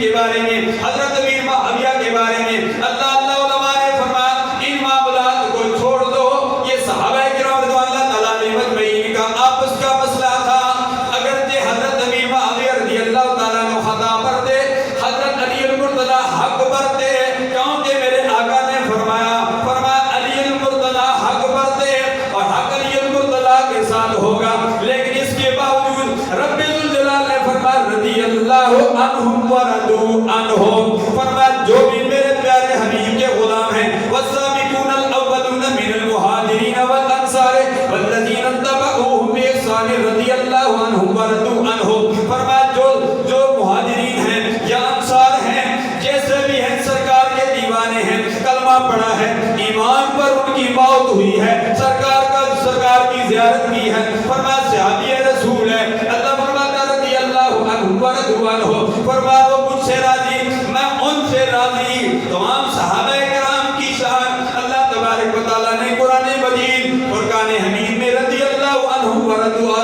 کے بارے میں، حضرت امیر معاویہ کے بارے میں اللہ علماء نے فرمایا ان معاملات کو چھوڑ دو، یہ صحابہ کرام رضوان اللہ تعالیٰ علیہ مجمعین کا آپس کا مسئلہ تھا۔ اگرچہ حضرت امیر معاویہ رضی اللہ تعالیٰ عنہ خطا پر تھے، حضرت علی المرتضیٰ حق پر تھے، کیونکہ میرے آقا نے فرمایا علی المرتضیٰ حق پر تھے اور حق علی المرتضیٰ کے ساتھ ہوگا، لیکن اس کے باوجود رب ذوالجلال نے فرمایا رضی اللہ عنہم ورضوا عنہم، فرمایا جو بھی میرے پیارے حبیب کے غلام ہیں والسابقون الاولون من المہاجرین والانصار والذین اتبعوہم بإحسان رضی اللہ عنہم ورضوا عنہم، فرمایا جو مہاجرین ہیں یا انصار ہیں، جیسے بھی ہیں، سرکار کے دیوانے ہیں، کلمہ پڑھا ہے، ایمان پر ان کی موت ہوئی ہے، سرکار کی زیارت کی ہے، فرمایا صحابی رسول ہے، اللہ فرماتا رضی اللہ عنہم ورضوا عنہم، فرمایا وہ مجھ سے راضی، میں ان سے راضی۔ تمام صحابہ کرام کی شان اللہ تبارک و تعالیٰ نے قرآن مجید فرقان حمید میں رضی اللہ عنہم ورضوا